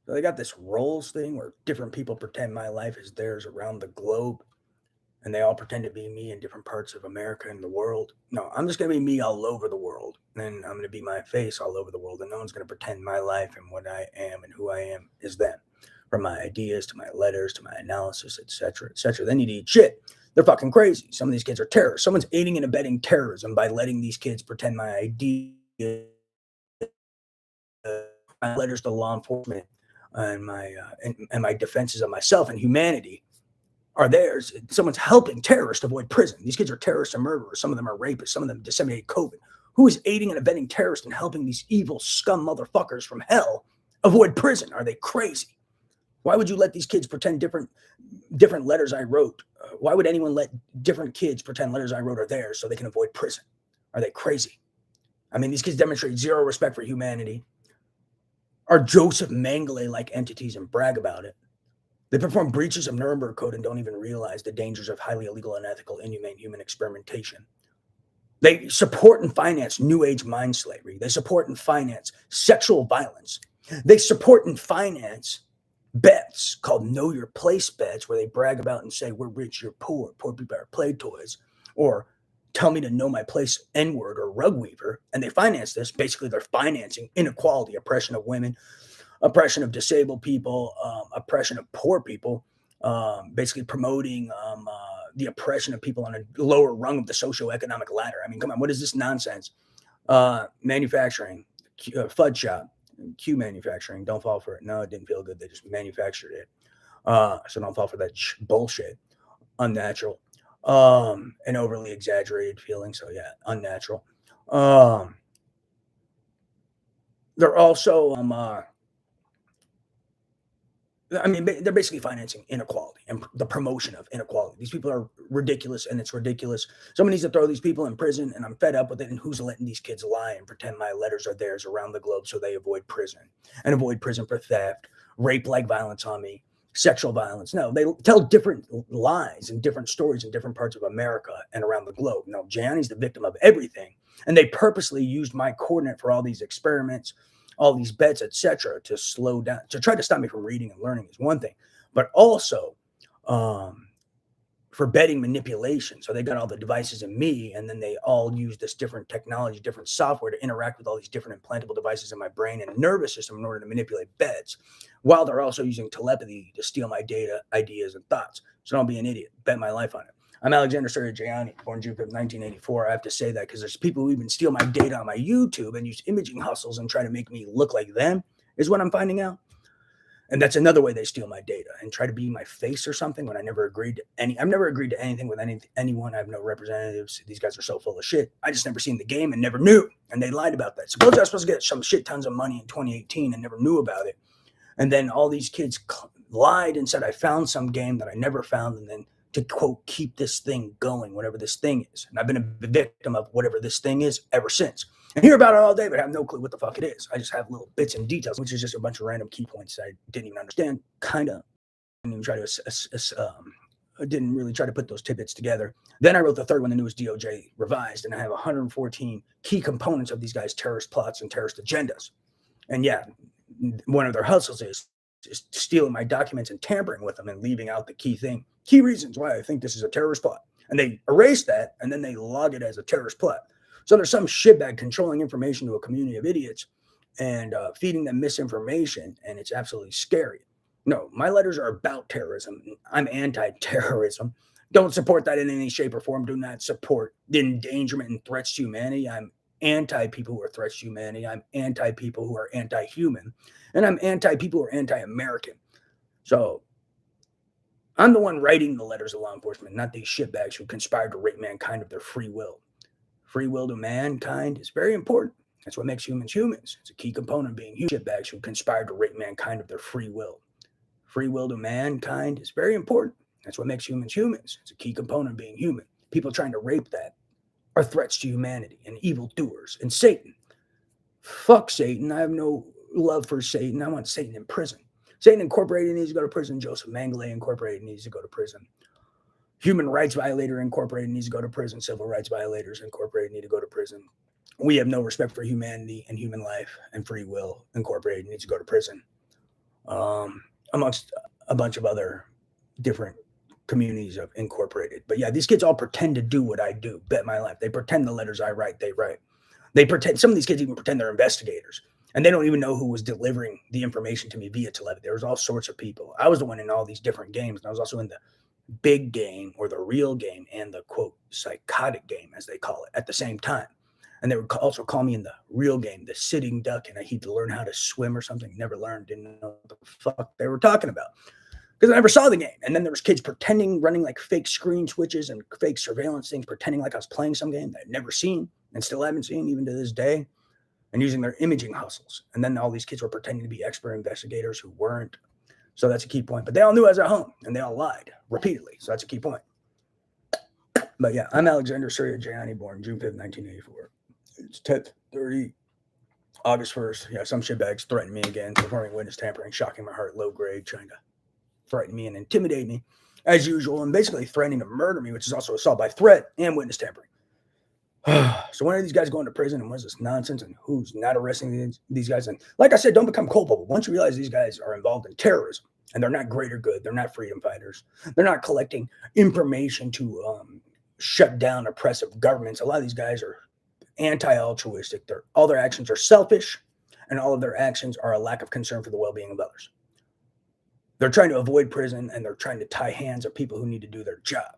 So they got this roles thing where different people pretend my life is theirs around the globe, and they all pretend to be me in different parts of America and the world. No, I'm just going to be me all over the world. And I'm going to be my face all over the world. And no one's going to pretend my life and what I am and who I am is them. From my ideas to my letters to my analysis, etc., etc. They need to eat shit. They're fucking crazy. Some of these kids are terrorists. Someone's aiding and abetting terrorism by letting these kids pretend my ideas, my letters to law enforcement, and my defenses of myself and humanity are theirs. Someone's helping terrorists avoid prison. These kids are terrorists and murderers. Some of them are rapists. Some of them disseminate COVID. Who is aiding and abetting terrorists and helping these evil scum motherfuckers from hell avoid prison? Are they crazy? Why would you let these kids pretend different letters I wrote? Why would anyone let different kids pretend letters I wrote are theirs so they can avoid prison? Are they crazy? I mean, these kids demonstrate zero respect for humanity, are Joseph Mengele-like entities and brag about it. They perform breaches of Nuremberg Code and don't even realize the dangers of highly illegal, unethical, inhumane human experimentation. They support and finance New Age mind slavery. They support and finance sexual violence. They support and finance bets called Know Your Place bets, where they brag about and say, we're rich, you're poor, poor people are play toys, or tell me to know my place, N-word or rug weaver. And they finance this. Basically, they're financing inequality, oppression of women, oppression of disabled people, oppression of poor people, basically promoting the oppression of people on a lower rung of the socioeconomic ladder. I mean, come on, what is this nonsense? Manufacturing, FUD shop, Q manufacturing, don't fall for it. No, it didn't feel good. They just manufactured it. So don't fall for that bullshit. Unnatural. And overly exaggerated feeling. So yeah, unnatural. They're also I mean, they're basically financing inequality and the promotion of inequality. These people are ridiculous, and it's ridiculous. Someone needs to throw these people in prison, and I'm fed up with it. And who's letting these kids lie and pretend my letters are theirs around the globe so they avoid prison and avoid prison for theft, rape-like violence on me, sexual violence? No, they tell different lies and different stories in different parts of America and around the globe. No, Gianni's the victim of everything, and they purposely used my coordinate for all these experiments, all these bets, etc., to slow down, to try to stop me from reading and learning is one thing, but also um, for betting manipulation. So they got all the devices in me, and then they all use this different technology, different software to interact with all these different implantable devices in my brain and nervous system in order to manipulate bets, while they're also using telepathy to steal my data, ideas, and thoughts. So don't be an idiot. Bet my life on it. I'm Alexander Gianni, born June 5th, 1984. I have to say that because there's people who even steal my data on my YouTube and use imaging hustles and try to make me look like them, is what I'm finding out. And that's another way they steal my data and try to be my face or something when I never agreed to any. I've never agreed to anything with anyone. I have no representatives. These guys are so full of shit. I just never seen the game and never knew. And they lied about that. Suppose I was supposed to get some shit tons of money in 2018 and never knew about it. And then all these kids lied and said I found some game that I never found, and then to quote, keep this thing going, whatever this thing is. And I've been a victim of whatever this thing is ever since. And hear about it all day, but I have no clue what the fuck it is. I just have little bits and details, which is just a bunch of random key points that I didn't even understand. Kind of didn't even try to I didn't really try to put those tidbits together. Then I wrote the third one, the newest DOJ revised, and I have 114 key components of these guys' terrorist plots and terrorist agendas. And yeah, one of their hustles is stealing my documents and tampering with them and leaving out the key reasons why I think this is a terrorist plot. And they erase that, and then they log it as a terrorist plot. So there's some shitbag controlling information to a community of idiots and feeding them misinformation, and it's absolutely scary. No, my letters are about terrorism. I'm anti-terrorism. Don't support that in any shape or form. Do not support the endangerment and threats to humanity. I'm anti-people who are threats to humanity. I'm anti-people who are anti-human. And I'm anti-people who are anti-American. So I'm the one writing the letters of law enforcement, not these shitbags who conspired to rape mankind of their free will. Free will to mankind is very important. That's what makes humans humans. It's a key component of being human. Shitbags who conspired to rape mankind of their free will. Free will to mankind is very important. That's what makes humans humans. It's a key component of being human. People trying to rape that are threats to humanity and evildoers and Satan. Fuck Satan. I have no love for Satan. I want Satan in prison. Satan Incorporated needs to go to prison. Joseph Mengele Incorporated needs to go to prison. Human Rights Violator Incorporated needs to go to prison. Civil Rights Violators Incorporated need to go to prison. We have no respect for humanity and human life, and Free Will Incorporated needs to go to prison. amongst a bunch of other different communities of incorporated. But yeah, these kids all pretend to do what I do. Bet my life. They pretend the letters I write, they write. They pretend, some of these kids even pretend they're investigators, and they don't even know who was delivering the information to me via telepathy. There was all sorts of people. I was the one in all these different games, and I was also in the big game or the real game and the quote psychotic game, as they call it, at the same time. And they would also call me in the real game, the sitting duck, and I had to learn how to swim or something. Never learned, didn't know what the fuck they were talking about because I never saw the game. And then there was kids pretending, running like fake screen switches and fake surveillance things, pretending like I was playing some game that I'd never seen and still haven't seen even to this day, and using their imaging hustles. And then all these kids were pretending to be expert investigators who weren't. So that's a key point. But they all knew I was at home, and they all lied repeatedly. So that's a key point. But yeah, I'm Alexander Surya Jayani, born June 5th, 1984. It's 10:30, August 1st. Yeah, some shitbags threatened me again, performing witness tampering, shocking my heart, low grade, trying to threaten me and intimidate me as usual, and basically threatening to murder me, which is also assault by threat and witness tampering. So when are these guys going to prison, and what's this nonsense, and who's not arresting these guys? And like I said, don't become culpable. Once you realize these guys are involved in terrorism and they're not greater good, they're not freedom fighters, they're not collecting information to shut down oppressive governments. A lot of these guys are anti-altruistic. All their actions are selfish, and all of their actions are a lack of concern for the well-being of others. They're trying to avoid prison, and they're trying to tie hands of people who need to do their job.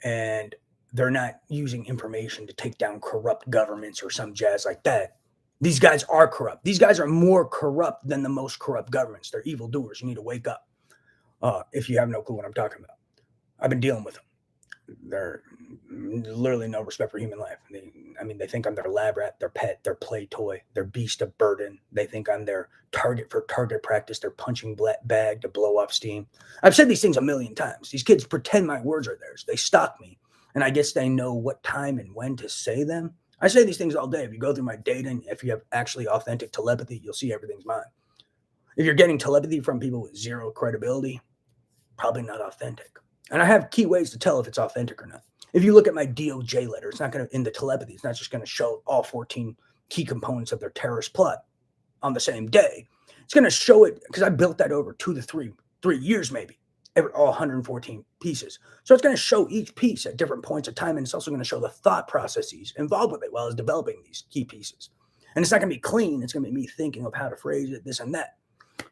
And they're not using information to take down corrupt governments or some jazz like that. These guys are corrupt. These guys are more corrupt than the most corrupt governments. They're evildoers. You need to wake up if you have no clue what I'm talking about. I've been dealing with them. They're literally no respect for human life. They think I'm their lab rat, their pet, their play toy, their beast of burden. They think I'm their target for target practice, their punching bag to blow off steam. I've said these things a million times. These kids pretend my words are theirs. They stalk me, and I guess they know what time and when to say them. I say these things all day. If you go through my data, and if you have actually authentic telepathy, you'll see everything's mine. If you're getting telepathy from people with zero credibility, probably not authentic. And I have key ways to tell if it's authentic or not. If you look at my DOJ letter, it's not going to, in the telepathy, it's not just going to show all 14 key components of their terrorist plot on the same day. It's going to show it, because I built that over 2 to 3 years maybe, all 114 pieces. So it's going to show each piece at different points of time, and it's also going to show the thought processes involved with it while it's developing these key pieces. And it's not going to be clean. It's going to be me thinking of how to phrase it, this and that.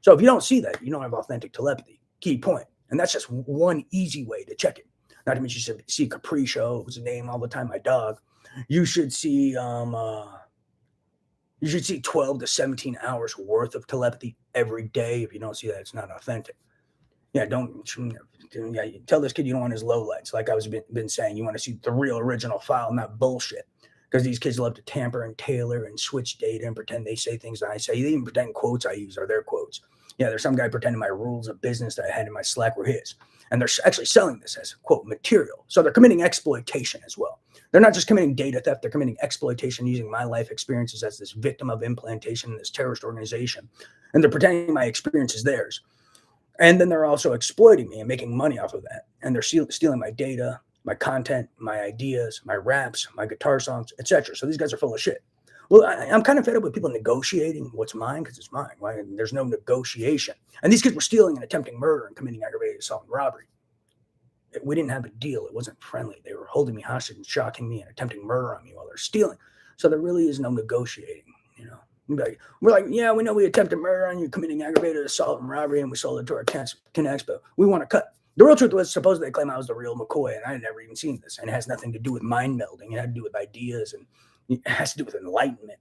So if you don't see that, you don't have authentic telepathy. Key point. And that's just one easy way to check it. Not to mention, you should see Capriccio, who's a name all the time, my dog. You should see 12 to 17 hours worth of telepathy every day. If you don't see that, it's not authentic. Yeah, you tell this kid you don't want his lowlights. Like I was been saying, you want to see the real original file, not bullshit. Because these kids love to tamper and tailor and switch data and pretend they say things that I say. They even pretend quotes I use are their quotes. Yeah, there's some guy pretending my rules of business that I had in my Slack were his. And they're actually selling this as, quote, material. So they're committing exploitation as well. They're not just committing data theft. They're committing exploitation using my life experiences as this victim of implantation in this terrorist organization. And they're pretending my experience is theirs. And then they're also exploiting me and making money off of that. And they're stealing my data, my content, my ideas, my raps, my guitar songs, etc. So these guys are full of shit. Well, I'm kind of fed up with people negotiating what's mine because it's mine. Right? There's no negotiation. And these kids were stealing and attempting murder and committing aggravated assault and robbery. We didn't have a deal. It wasn't friendly. They were holding me hostage and shocking me and attempting murder on me while they're stealing. So there really is no negotiating, you know. We're like, yeah, we know we attempted murder on you, committing aggravated assault and robbery, and we sold it to our Connects, but we want to cut. The real truth was, supposedly they claim I was the real McCoy, and I had never even seen this. And it has nothing to do with mind melding. It had to do with ideas, and it has to do with enlightenment,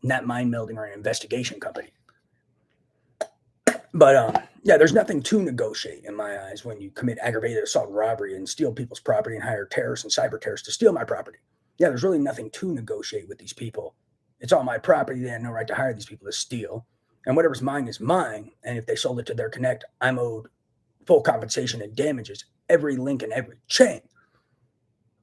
not mind melding or an investigation company. But yeah, there's nothing to negotiate in my eyes when you commit aggravated assault and robbery and steal people's property and hire terrorists and cyber terrorists to steal my property. Yeah, there's really nothing to negotiate with these people. It's all my property. They had no right to hire these people to steal. And whatever's mine is mine. And if they sold it to their Connect, I'm owed full compensation and damages, every link in every chain.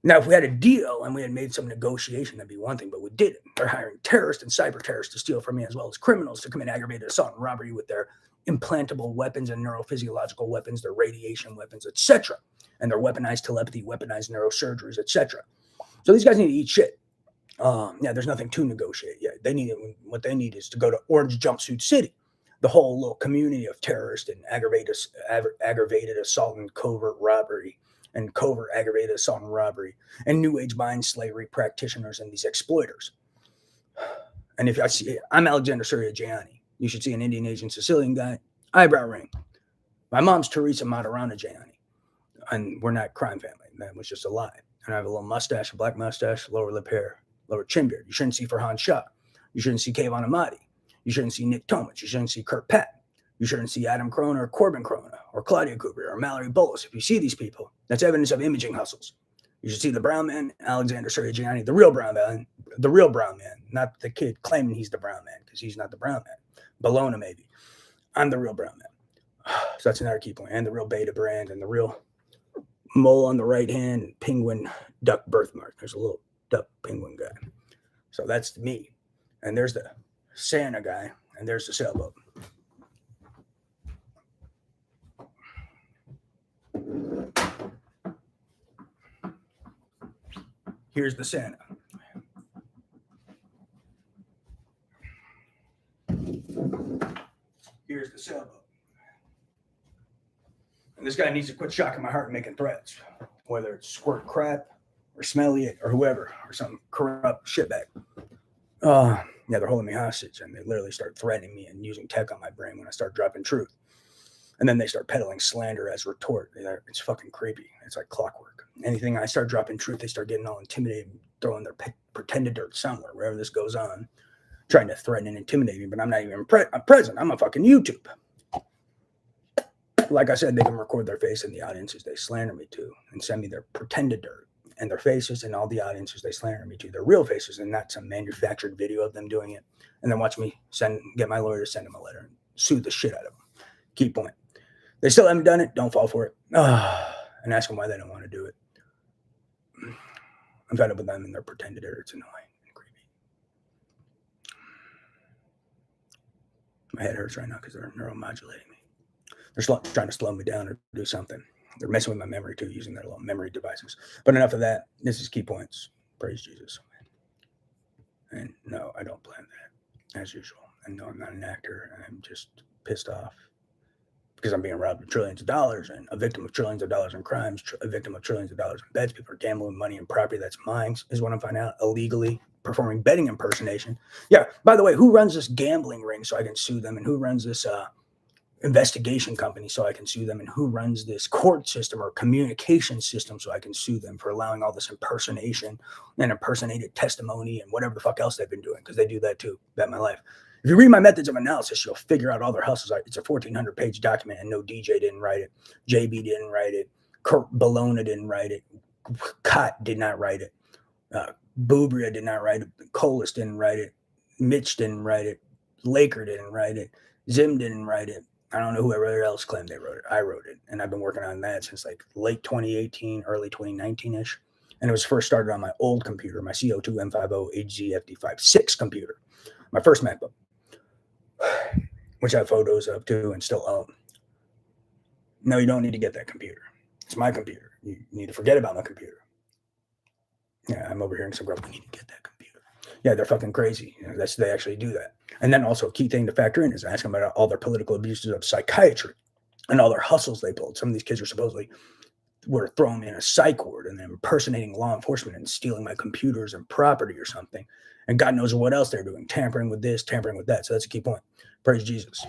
Now, if we had a deal and we had made some negotiation, that'd be one thing, but we didn't. They're hiring terrorists and cyber terrorists to steal from me, as well as criminals to commit aggravated assault and robbery with their implantable weapons and neurophysiological weapons, their radiation weapons, etc. And their weaponized telepathy, weaponized neurosurgeries, etc. So these guys need to eat shit. Yeah, there's nothing to negotiate. Yeah, what they need is to go to Orange Jumpsuit City. the whole little community of terrorists and aggravated assault and covert robbery and covert aggravated assault and robbery and new age mind slavery practitioners and these exploiters. And if I see, I'm Alexander Surya-Gianni. You should see an Indian Asian Sicilian guy, eyebrow ring. My mom's Teresa Matarana-Gianni, and we're not crime family. That was just a lie. And I have a little mustache, a black mustache, lower lip hair, lower chin beard. You shouldn't see Farhan Shah. You shouldn't see Kayvon Ahmadi. You shouldn't see Nick Tomich. You shouldn't see Kurt Patton. You shouldn't see Adam Corona or Corbin Corona or Claudia Cooper or Mallory Bullis. If you see these people, that's evidence of imaging hustles. You should see the brown man, Alexander Surya-Gianni, the real brown man, not the kid claiming he's the brown man, because he's not the brown man. Bologna, maybe. I'm the real brown man. So that's another key point. And the real beta brand and the real mole on the right hand and penguin duck birthmark. There's a little duck penguin guy. So that's me. And there's the Santa guy, and there's the sailboat. Here's the Santa. Here's the sailboat. And this guy needs to quit shocking my heart and making threats, whether it's squirt crap or smelly it or whoever, or some corrupt shitbag. Yeah, they're holding me hostage, and they literally start threatening me and using tech on my brain when I start dropping truth. And then they start peddling slander as retort. It's fucking creepy. It's like clockwork. Anything I start dropping truth, they start getting all intimidated, throwing their pretended dirt somewhere, wherever this goes on, trying to threaten and intimidate me. But I'm not even I'm present. I'm on fucking YouTube. Like I said, they can record their face in the audiences they slander me to and send me their pretended dirt. And their faces and all the audiences they slander me to, their real faces, and not some manufactured video of them doing it. And then watch me get my lawyer to send them a letter and sue the shit out of them. Key point. They still haven't done it. Don't fall for it. And ask them why they don't want to do it. I'm fed up with them and their pretended dirt. It's annoying and creepy. My head hurts right now because they're neuromodulating me. They're trying to slow me down or do something. They're messing with my memory too, using their little memory devices. But enough of that. This is key points. Praise Jesus. And no, I don't plan that, as usual. And no, I'm not an actor. I'm just pissed off because I'm being robbed of trillions of dollars and a victim of trillions of dollars in crimes, a victim of trillions of dollars in bets. People are gambling money and property that's mine, is what I'm finding out, illegally performing betting impersonation. Yeah, by the way, who runs this gambling ring so I can sue them? And who runs this investigation company so I can sue them? And who runs this court system or communication system so I can sue them for allowing all this impersonation and impersonated testimony and whatever the fuck else they've been doing? Because they do that too. Bet my life. If you read my methods of analysis, you'll figure out all their hustles. It's a 1,400-page document, and no DJ didn't write it. JB didn't write it. Kurt Bologna didn't write it. Cott did not write it. Bubria did not write it. Colas didn't write it. Mitch didn't write it. Laker didn't write it. Zim didn't write it. I don't know whoever else claimed they wrote it. I wrote it, and I've been working on that since like late 2018, early 2019-ish. And it was first started on my old computer, my CO2 M50 HZFD56 computer, my first MacBook, which I have photos of too and still own. No, you don't need to get that computer. It's my computer. You need to forget about my computer. Yeah, I'm overhearing some girl. We need to get that computer. Yeah, they're fucking crazy. They actually do that. And then also a key thing to factor in is asking about all their political abuses of psychiatry and all their hustles they pulled. Some of these kids are supposedly were thrown in a psych ward and then impersonating law enforcement and stealing my computers and property or something. And God knows what else they're doing, tampering with this, tampering with that. So that's a key point. Praise Jesus.